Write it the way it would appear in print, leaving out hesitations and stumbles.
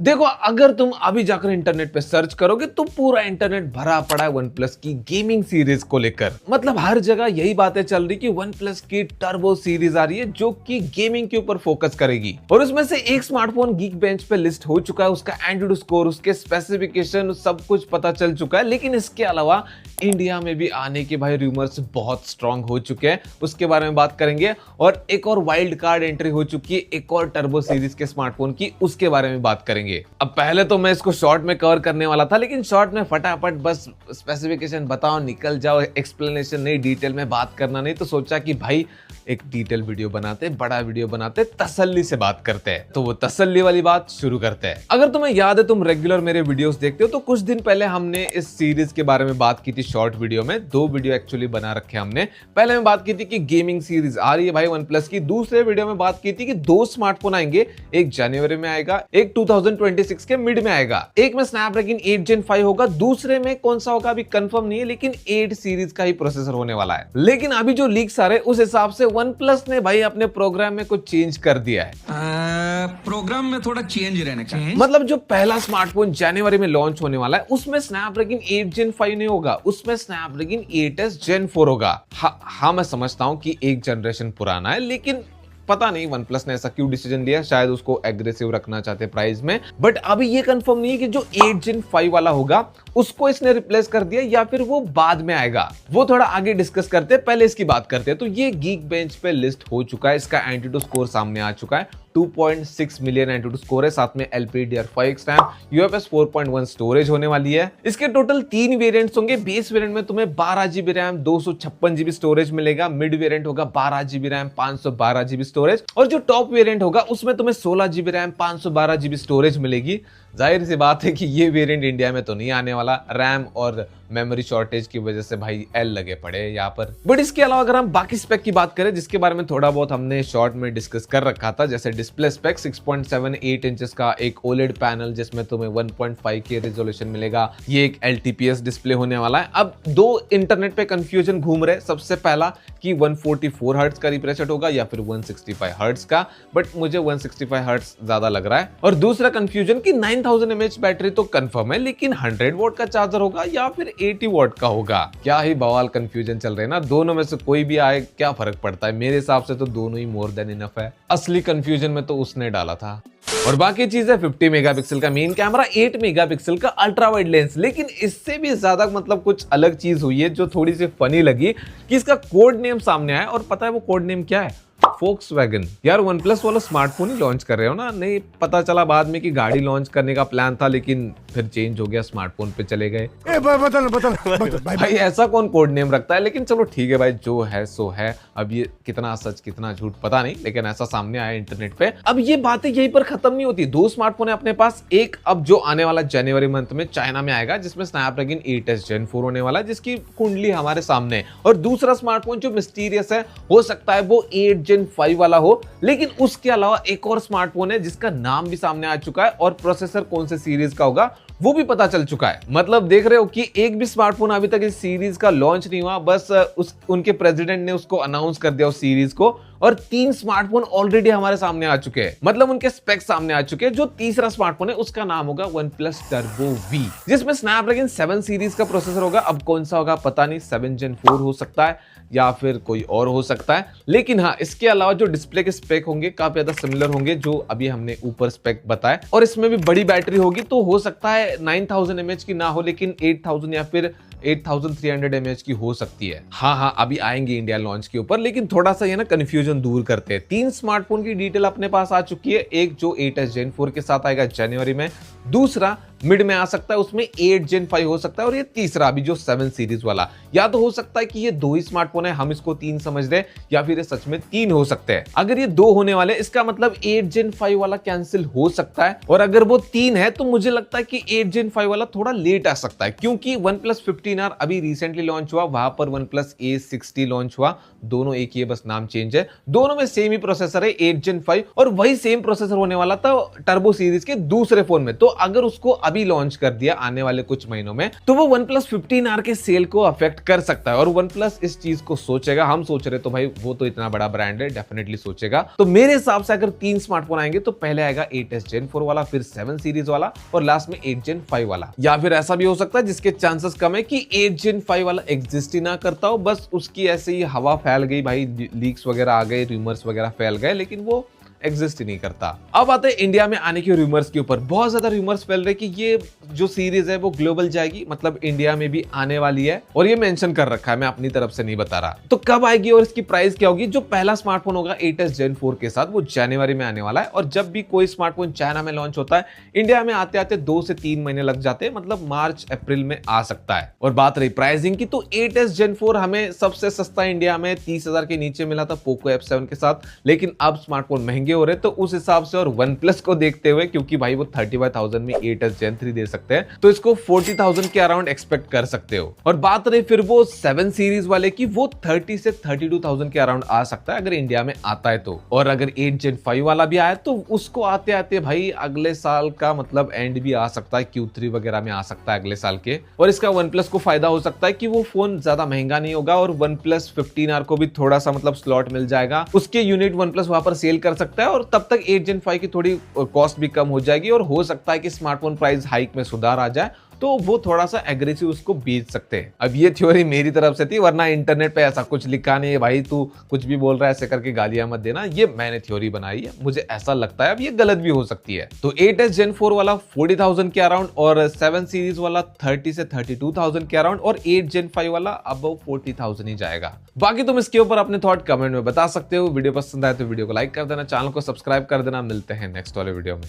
देखो, अगर तुम अभी जाकर इंटरनेट पे सर्च करोगे तो पूरा इंटरनेट भरा पड़ा है वन प्लस की गेमिंग सीरीज को लेकर। मतलब हर जगह यही बातें चल रही कि वन प्लस की टर्बो सीरीज आ रही है जो कि गेमिंग के ऊपर फोकस करेगी। और उसमें से एक स्मार्टफोन गीक बेंच पे लिस्ट हो चुका है, उसका एंड्रॉइड स्कोर, उसके स्पेसिफिकेशन, सब कुछ पता चल चुका है। लेकिन इसके अलावा इंडिया में भी आने के भाई रूमर्स बहुत स्ट्रांग हो चुके हैं, उसके बारे में बात करेंगे। और एक और वाइल्ड कार्ड एंट्री हो चुकी है एक और टर्बो सीरीज के स्मार्टफोन की, उसके बारे में बात करेंगे। अब पहले तो मैं इसको शॉर्ट में कवर करने वाला था, लेकिन शॉर्ट में फटाफट बस स्पेसिफिकेशन बताओ, निकल जाओ, एक्सप्लेनेशन नहीं, डिटेल में बात करना नहीं। तो सोचा कि भाई एक डिटेल वीडियो बनाते, बड़ा वीडियो बनाते, तसल्ली से बात करते हैं। तो वो तसल्ली वाली बात शुरू करते हैं। अगर तुम्हें याद है, तुम रेगुलर मेरे वीडियोस देखते हो, तो कुछ दिन पहले हमने इस सीरीज के बारे में बात की थी शॉर्ट वीडियो में। 2 वीडियो एक्चुअली बना रखे हमने। पहले में बात की थी कि गेमिंग सीरीज आ रही है भाई वन प्लस की। दूसरे वीडियो में बात की थी कि 2 स्मार्टफोन आएंगे, एक जनवरी में आएगा, एक 2026 के मिड में आएगा। एक में स्नैपड्रैगन 8 Gen 5 होगा, दूसरे में कौन सा होगा अभी कंफर्म नहीं है, लेकिन 8 सीरीज का ही प्रोसेसर होने वाला है। लेकिन अभी जो लीक्स आ रहे हैं उस हिसाब से वन प्लस ने भाई अपने प्रोग्राम में कुछ चेंज कर दिया है। प्रोग्राम में थोड़ा चेंज रहने का, मतलब जो पहला स्मार्टफोन जनवरी में लॉन्च होने वाला है उसमें स्नैपड्रैगन 8 Gen 5 नहीं होगा, उसमें स्नैपड्रैगन 8s Gen 4 होगा। हाँ, मैं समझता हूं कि एक जनरेशन पुराना है, लेकिन पता नहीं वन प्लस ने ऐसा क्यों डिसीजन लिया। शायद उसको एग्रेसिव रखना चाहते प्राइस में। बट अभी ये कंफर्म नहीं है कि जो 8 Gen 5 वाला होगा उसको इसने रिप्लेस कर दिया या फिर वो बाद में आएगा। वो थोड़ा आगे डिस्कस करते हैं, पहले इसकी बात करते हैं। तो ये गीक बेंच पे लिस्ट हो चुका है, इसका एंटीटू स्कोर सामने आ चुका है। 2.6 मिलियन एंटीटू स्कोर है, साथ में LPDDR5 रैम, UFS 4.1 स्टोरेज होने वाली है। इसके टोटल 3 वेरिएंट्स होंगे। बेस वेरिएंट में तुम्हें 12 GB रैम, 256 GB स्टोरेज मिलेगा। मिड वेरिएंट होगा 12 GB रैम, 512 GB स्टोरेज। और जो टॉप वेरिएंट होगा उसमें तुम्हें 16 GB रैम, 512 GB स्टोरेज मिलेगी। जाहिर सी बात है कि ये वेरिएंट इंडिया में तो नहीं आने वाला, रैम और मेमोरी शॉर्टेज की वजह से भाई एल लगे पड़े यहाँ पर। बट इसके अलावा अगर हम बाकी स्पेक की बात करें, जिसके बारे में थोड़ा बहुत हमने शॉर्ट में डिस्कस कर रखा था, जैसे डिस्प्ले स्पेक 6.78 इंचेस का एक OLED पैनल जिसमें तुम्हें 1.5K रेजोल्यूशन मिलेगा। ये एक LTPS डिस्प्ले होने वाला है। अब 2 इंटरनेट पे कंफ्यूजन घूम रहे। सबसे पहला कि 144 हर्ट्ज का रिफ्रेश रेट होगा या फिर 165 हर्ट्ज का, बट मुझे 165 हर्ट्ज ज्यादा लग रहा है। और दूसरा कंफ्यूजन कि 9000 mAh बैटरी तो कंफर्म है, लेकिन 100 वॉट का चार्जर होगा या फिर 80 वॉट का होगा। क्या ही बवाल कंफ्यूजन चल रहे हैं ना। दोनों में से कोई भी आए क्या फर्क पड़ता है, मेरे हिसाब से तो दोनों ही मोर देन इनफ है। असली कंफ्यूजन में तो उसने डाला था। और बाकी चीज है 50 मेगापिक्सल का मेन कैमरा, 8 मेगापिक्सल का अल्ट्रा वाइड लेंस। लेकिन इससे भी ज्यादा मतलब कुछ अलग चीज हुई है जो थोड़ी सी फनी लगी कि इसका कोड नेम सामने आया। और पता है वो कोड नेम क्या है? फोक्सवैगन। यार वन प्लस वाला स्मार्टफोन ही लॉन्च कर रहे हो ना। नहीं पता चला बाद में कि गाड़ी लॉन्च करने का प्लान था, लेकिन फिर चेंज हो गया, स्मार्टफोन पे चले गए। बदल भाई ऐसा कौन कोड नेम रखता है? लेकिन चलो ठीक है भाई, जो है सो है। अब ये कितना सच कितना झूठ पता नहीं, लेकिन ऐसा सामने आया इंटरनेट पे। अब ये बातें यहीं पर खत्म नहीं होती। 2 स्मार्टफोन है अपने पास। एक अब जो आने वाला जनवरी मंथ में चाइना में आएगा, जिसमें स्नैपड्रैगन 8s Gen 4 होने वाला है, जिसकी कुंडली हमारे सामने है। और दूसरा स्मार्टफोन जो मिस्टीरियस है, हो सकता है वो 8 Gen 5 वाला हो। लेकिन उसके अलावा एक और स्मार्टफोन है जिसका नाम भी सामने आ चुका है और प्रोसेसर कौन से सीरीज का होगा वो भी पता चल चुका है। मतलब देख रहे हो कि एक भी स्मार्टफोन अभी तक इस सीरीज का लॉन्च नहीं हुआ, बस उनके प्रेसिडेंट ने उसको अनाउंस कर दिया उस सीरीज को। और 3 स्मार्टफोन ऑलरेडी हमारे सामने आ चुके हैं, मतलब उनके स्पेक्स सामने आ चुके हैं। जो तीसरा स्मार्टफोन है उसका नाम होगा OnePlus Turbo V, जिसमें स्नैपड्रैगन 7 सीरीज का प्रोसेसर होगा। अब कौन सा होगा पता नहीं, 7 Gen 4 हो सकता है या फिर कोई और हो सकता है। लेकिन हाँ, इसके अलावा जो डिस्प्ले के स्पेक होंगे काफी ज्यादा सिमिलर होंगे जो अभी हमने ऊपर स्पेक बताए। और इसमें भी बड़ी बैटरी होगी, तो हो सकता है 9000 mAh की ना हो, लेकिन 8000 या फिर 8300 mAh की हो सकती है। हाँ, अभी आएंगे इंडिया लॉन्च के ऊपर, लेकिन थोड़ा सा ये ना कंफ्यूजन दूर करते हैं। 3 स्मार्टफोन की डिटेल अपने पास आ चुकी है। एक जो 8s Gen 4 के साथ आएगा जनवरी में, दूसरा मिड में आ सकता है, उसमें 8 Gen 5 हो सकता है, और ये तीसरा अभी जो 7 सीरीज वाला। या तो हो सकता है कि ये 2 ही स्मार्टफोन है, हम इसको 3 समझ रहे, या फिर ये सच में 3 हो सकते हैं। अगर ये 2 होने वाले, इसका मतलब 8 Gen 5 वाला कैंसिल हो सकता है। और अगर वो 3 है तो मुझे लगता है कि 8 Gen 5 वाला थोड़ा लेट आ सकता है, क्योंकि OnePlus 15R अभी रिसेंटली लॉन्च हुआ, वहां पर OnePlus A60 लॉन्च हुआ। दोनों एक ही है, बस नाम चेंज है। दोनों में सेम ही प्रोसेसर है 8 Gen 5, और वही सेम प्रोसेसर होने वाला था टर्बो सीरीज के दूसरे फोन में। तो अगर उसको अभी लॉन्च कर दिया आने वाले कुछ महीनों में, तो वो OnePlus 15R के सेल को अफेक्ट कर सकता है। और OnePlus इस चीज को सोचेगा, हम सोच रहे तो भाई वो तो इतना बड़ा ब्रांड है, डेफिनेटली सोचेगा। तो मेरे हिसाब से अगर 3 स्मार्टफोन आएंगे तो पहले आएगा 8s Gen 4 वाला, फिर 7 सीरीज वाला और लास्ट में 8 Gen 5 वाला। या फिर ऐसा भी हो सकता है जिसके चांसेस कम है कि 8 Gen 5 वाला एग्जिस्ट ही ना करता हो, बस उसकी ऐसे ही हवा फैल गई भाई, लीक्स वगैरह आ गए, रूमर्स वगैरह फैल गए, लेकिन वो एग्जिस्ट ही नहीं करता। अब आते हैं इंडिया में आने के रूमर्स के ऊपर। बहुत ज्यादा रूमर्स फैल रहे कि ये जो सीरीज है वो ग्लोबल जाएगी, मतलब इंडिया में भी आने वाली है, और ये मेंशन कर रखा है, मैं अपनी तरफ से नहीं बता रहा। तो कब आएगी और इसकी प्राइस क्या होगी? जो पहला स्मार्टफोन होगा 8s Gen 4 के साथ, वो जनवरी में आने वाला है। और जब भी कोई स्मार्टफोन चाइना में लॉन्च होता है, इंडिया में आते आते 2 से 3 महीने लग जाते हैं, मतलब मार्च अप्रैल में आ सकता है। और बात रही प्राइसिंग की, तो 8s Gen 4 हमें सबसे सस्ता इंडिया में 30,000 के नीचे मिला था पोको F7 के साथ, लेकिन अब स्मार्टफोन महंगे हो रहे, तो उस हिसाब से और OnePlus को देखते हुए, क्योंकि भाई वो 35,000 में 8s Gen 3 दे सकते हैं, तो इसको 40,000 के अराउंड एक्सपेक्ट कर सकते हो। और बात रही फिर वो 7 सीरीज वाले की, वो 30 से 32,000 के अराउंड आ सकता है अगर इंडिया में आता है तो। और अगर 8 Gen 5 वाला भी आया तो उसको आते आते भाई अगले साल का मतलब एंड भी आ सकता है, Q3 वगैरह में आ सकता है अगले साल के। और इसका OnePlus को फायदा हो सकता है कि वो फोन ज्यादा महंगा नहीं होगा और OnePlus 15R को भी थोड़ा सा मतलब स्लॉट मिल जाएगा, उसके यूनिट OnePlus वहां पर सेल कर सकता है, और तब तक 8 Gen 5 की थोड़ी कॉस्ट भी कम हो जाएगी, और हो सकता है कि स्मार्टफोन प्राइस हाइक में सुधार आ जाए, तो वो थोड़ा सा एग्रेसिव उसको बेच सकते हैं। अब ये थ्योरी मेरी तरफ से थी, वरना इंटरनेट पे ऐसा कुछ लिखा नहीं है भाई, तू कुछ भी बोल रहा है ऐसे करके गालियां मत देना, ये मैंने थ्योरी बनाई है, मुझे ऐसा लगता है। अब ये गलत भी हो सकती है। तो 8s Gen 4 वाला 40,000 के अराउंड, और 7 सीरीज वाला 30 से 32,000 के अराउंड, और 8 Gen 5 वाला अबव 40,000 ही जाएगा। बाकी तुम इसके ऊपर अपने थॉट कमेंट में बता सकते हो। वीडियो पसंद आए तो वीडियो को लाइक कर देना, चैनल को सब्सक्राइब कर देना। मिलते हैं नेक्स्ट वाले वीडियो में।